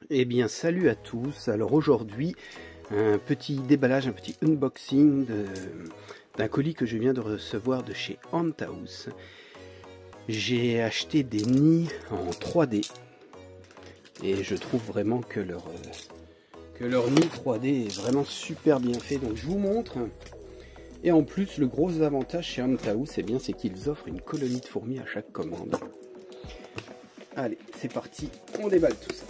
Eh bien salut à tous, alors aujourd'hui un petit déballage, un petit unboxing d'un colis que je viens de recevoir de chez Anthaus. J'ai acheté des nids en 3D et je trouve vraiment que leur nid 3D est vraiment super bien fait, donc je vous montre. Et en plus le gros avantage chez Anthaus, c'est qu'ils offrent une colonie de fourmis à chaque commande. Allez, c'est parti, on déballe tout ça.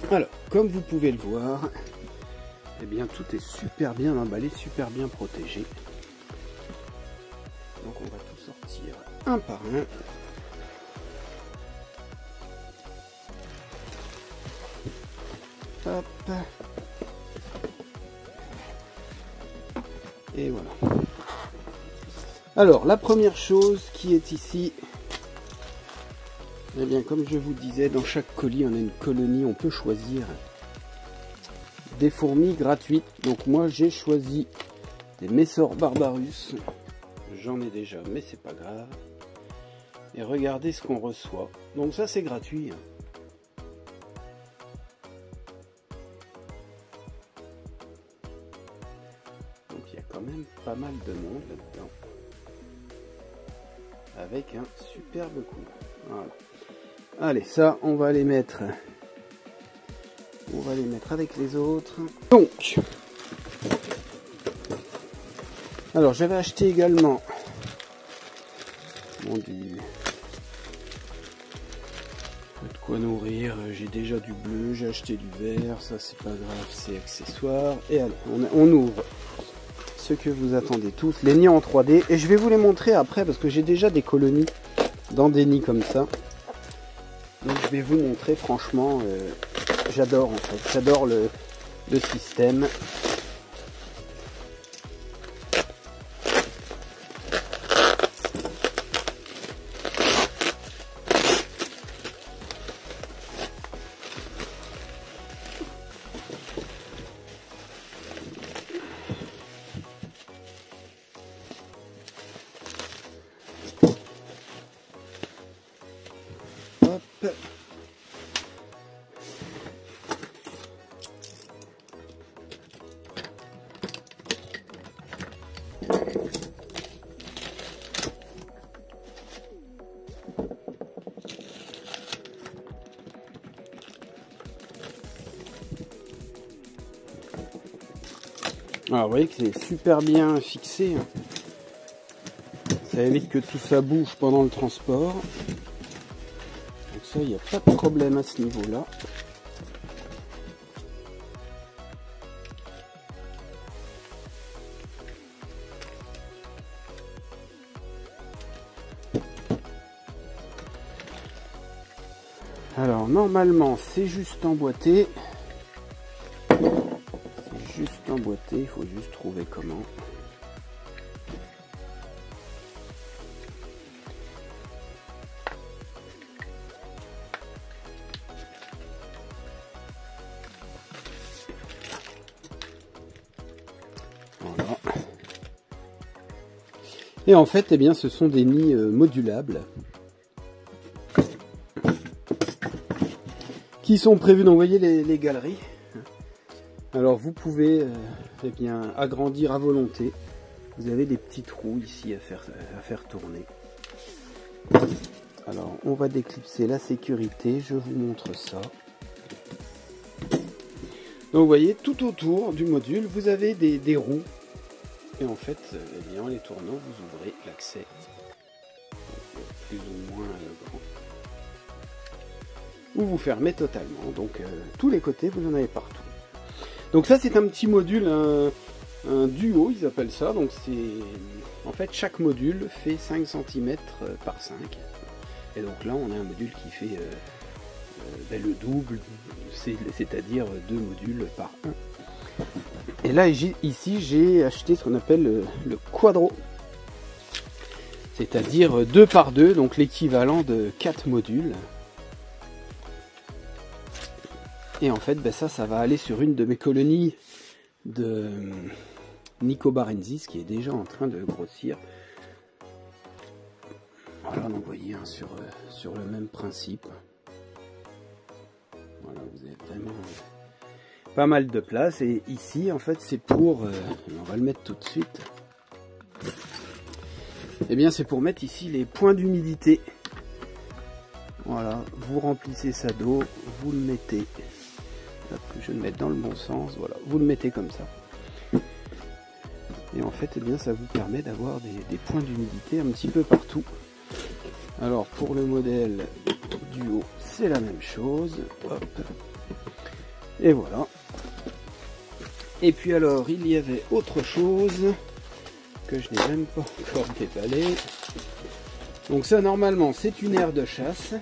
Alors, comme vous pouvez le voir, eh bien tout est super bien emballé, super bien protégé. Donc on va tout sortir un par un. Hop. Et voilà. Alors, la première chose qui est ici, eh bien, comme je vous disais, dans chaque colis, on a une colonie, on peut choisir des fourmis gratuites. Donc moi, j'ai choisi des Messor Barbarus. J'en ai déjà, mais c'est pas grave. Et regardez ce qu'on reçoit. Donc ça, c'est gratuit. Donc il y a quand même pas mal de monde là-dedans. Avec un superbe coup. Voilà. Allez, ça, on va les mettre avec les autres. Donc, alors j'avais acheté également de quoi nourrir. J'ai déjà du bleu, j'ai acheté du vert, ça c'est pas grave, c'est accessoire. Et allez, on ouvre ce que vous attendez tous, les nids en 3D, et je vais vous les montrer après parce que j'ai déjà des colonies dans des nids comme ça. Donc je vais vous montrer, franchement, j'adore en fait, j'adore le système. Hop. Alors vous voyez que c'est super bien fixé. Ça évite que tout ça bouge pendant le transport. Donc ça, il n'y a pas de problème à ce niveau-là. Alors normalement c'est juste emboîté. Juste emboîté, il faut juste trouver comment. Voilà. Et en fait, eh bien, ce sont des nids modulables qui sont prévus d'envoyer les galeries. Alors vous pouvez eh bien, agrandir à volonté. Vous avez des petits trous ici à faire tourner. Alors on va déclipser la sécurité, je vous montre ça. Donc vous voyez, tout autour du module, vous avez des roues. Et en fait, eh bien, en les tournant, vous ouvrez l'accès. Plus ou moins grand. Ou vous fermez totalement. Donc tous les côtés, vous en avez partout. Donc ça c'est un petit module, un duo ils appellent ça, donc c'est en fait chaque module fait 5 cm par 5, et donc là on a un module qui fait le double, c'est-à-dire 2 modules par 1. Et là ici j'ai acheté ce qu'on appelle le quadro, c'est-à-dire 2 par 2, donc l'équivalent de 4 modules. Et en fait, ben ça va aller sur une de mes colonies de Nicobarensis qui est déjà en train de grossir. Voilà, donc vous voyez, hein, sur le même principe. Voilà, vous avez vraiment pas mal de place. Et ici, en fait, c'est pour... on va le mettre tout de suite. Eh bien, c'est pour mettre ici les points d'humidité. Voilà, vous remplissez ça d'eau, vous le mettez... Hop, je vais le mettre dans le bon sens. Voilà, vous le mettez comme ça. Et en fait, eh bien, ça vous permet d'avoir des points d'humidité un petit peu partout. Alors, pour le modèle du haut, c'est la même chose. Hop. Et voilà. Et puis alors, il y avait autre chose que je n'ai même pas encore déballé. Donc ça, normalement, c'est une aire de chasse.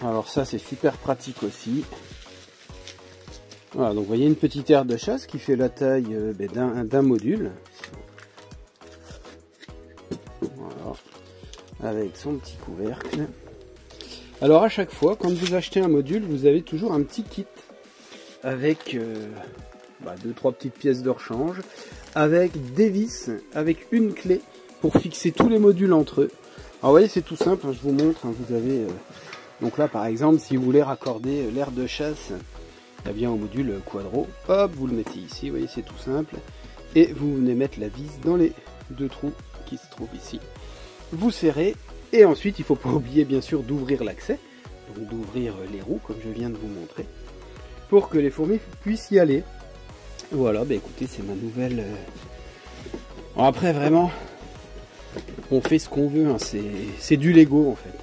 Alors ça, c'est super pratique aussi. Voilà, donc vous voyez une petite aire de chasse qui fait la taille d'un module. Voilà, avec son petit couvercle. Alors à chaque fois, quand vous achetez un module, vous avez toujours un petit kit avec 2-3 petites pièces de rechange, avec des vis, avec une clé pour fixer tous les modules entre eux. Alors vous voyez, c'est tout simple, hein, je vous montre. Hein, vous avez donc là par exemple, si vous voulez raccorder l'aire de chasse bien au module quadro, hop, vous le mettez ici, vous voyez, c'est tout simple. Et vous venez mettre la vis dans les deux trous qui se trouvent ici. Vous serrez, et ensuite il ne faut pas oublier bien sûr d'ouvrir l'accès, donc d'ouvrir les roues comme je viens de vous montrer, pour que les fourmis puissent y aller. Voilà, bah écoutez, c'est ma nouvelle... Alors après vraiment, on fait ce qu'on veut, hein. C'est du Lego en fait.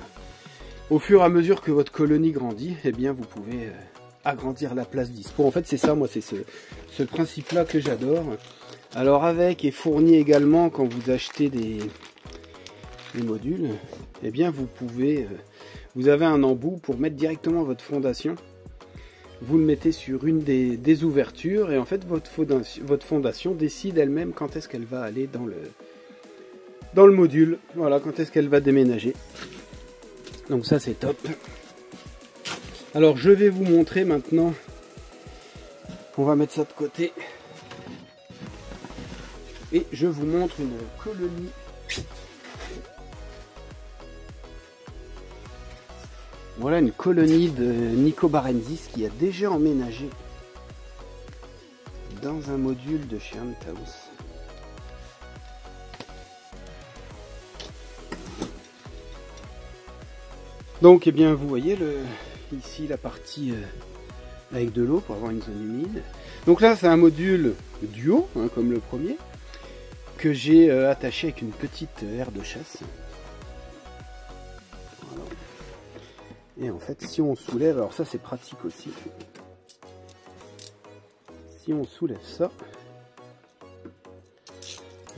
Au fur et à mesure que votre colonie grandit, eh bien vous pouvez... agrandir la place dispo. En fait, c'est ça, moi, c'est ce principe-là que j'adore. Alors, avec et fourni également, quand vous achetez des modules, eh bien, vous pouvez... vous avez un embout pour mettre directement votre fondation. Vous le mettez sur une des ouvertures et en fait, votre fondation décide elle-même quand est-ce qu'elle va aller dans le module. Voilà, quand est-ce qu'elle va déménager. Donc ça, c'est top. Alors je vais vous montrer maintenant, on va mettre ça de côté, et je vous montre une colonie. Voilà une colonie de Nicobarensis qui a déjà emménagé dans un module de chez Huntahouse. Donc eh bien vous voyez ici la partie avec de l'eau pour avoir une zone humide. Donc là c'est un module duo, hein, comme le premier, que j'ai attaché avec une petite aire de chasse. Voilà. Et en fait si on soulève, alors ça c'est pratique aussi, si on soulève ça,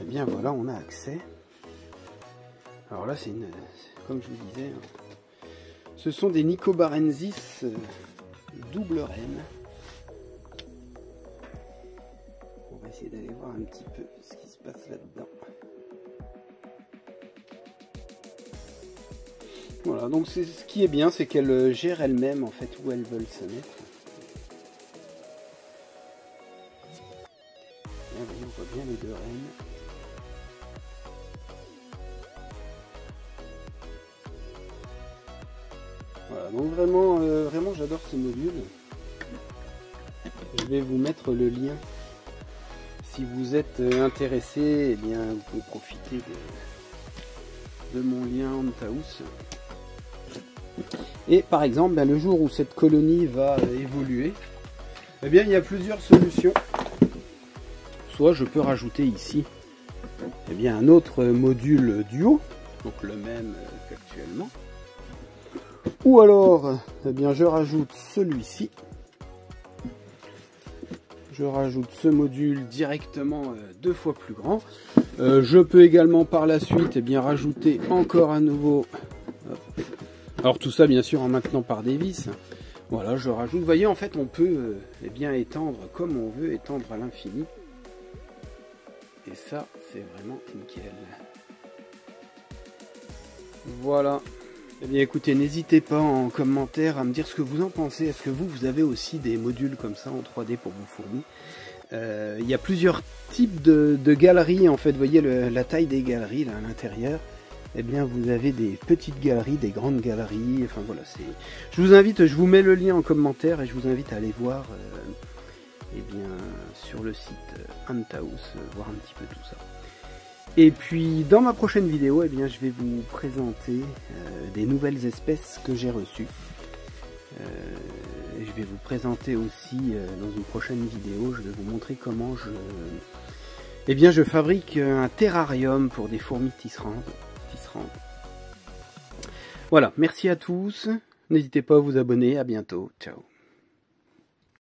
et bien voilà, on a accès. Alors là c'est comme je vous disais, ce sont des Nicobarensis double reine. On va essayer d'aller voir un petit peu ce qui se passe là-dedans. Voilà, donc ce qui est bien, c'est qu'elles gèrent elles-mêmes en fait où elles veulent se mettre. Et là, on voit bien les deux reines. Voilà, donc vraiment j'adore ce module. Je vais vous mettre le lien. Si vous êtes intéressé, eh bien vous pouvez profiter de mon lien Huntahouse. Et par exemple, le jour où cette colonie va évoluer, eh bien il y a plusieurs solutions. Soit je peux rajouter ici eh bien, un autre module duo, donc le même qu'actuellement. Ou alors, eh bien, je rajoute celui-ci. Je rajoute ce module directement 2 fois plus grand. Je peux également par la suite eh bien, rajouter encore un nouveau. Alors tout ça bien sûr en maintenant par des vis. Voilà, je rajoute. Vous voyez, en fait, on peut eh bien, étendre comme on veut, étendre à l'infini. Et ça, c'est vraiment nickel. Voilà. Eh bien écoutez, n'hésitez pas en commentaire à me dire ce que vous en pensez. Est-ce que vous avez aussi des modules comme ça en 3D pour vos fourmis? Il y a plusieurs types de galeries en fait. Vous voyez la taille des galeries là à l'intérieur. Eh bien vous avez des petites galeries, des grandes galeries. Enfin voilà, je vous invite, je vous mets le lien en commentaire et je vous invite à aller voir eh bien, sur le site Hunthouse, voir un petit peu tout ça. Et puis dans ma prochaine vidéo, eh bien, je vais vous présenter des nouvelles espèces que j'ai reçues. Et je vais vous présenter aussi dans une prochaine vidéo, je vais vous montrer comment je fabrique un terrarium pour des fourmis tisserandes. Voilà, merci à tous. N'hésitez pas à vous abonner, à bientôt. Ciao.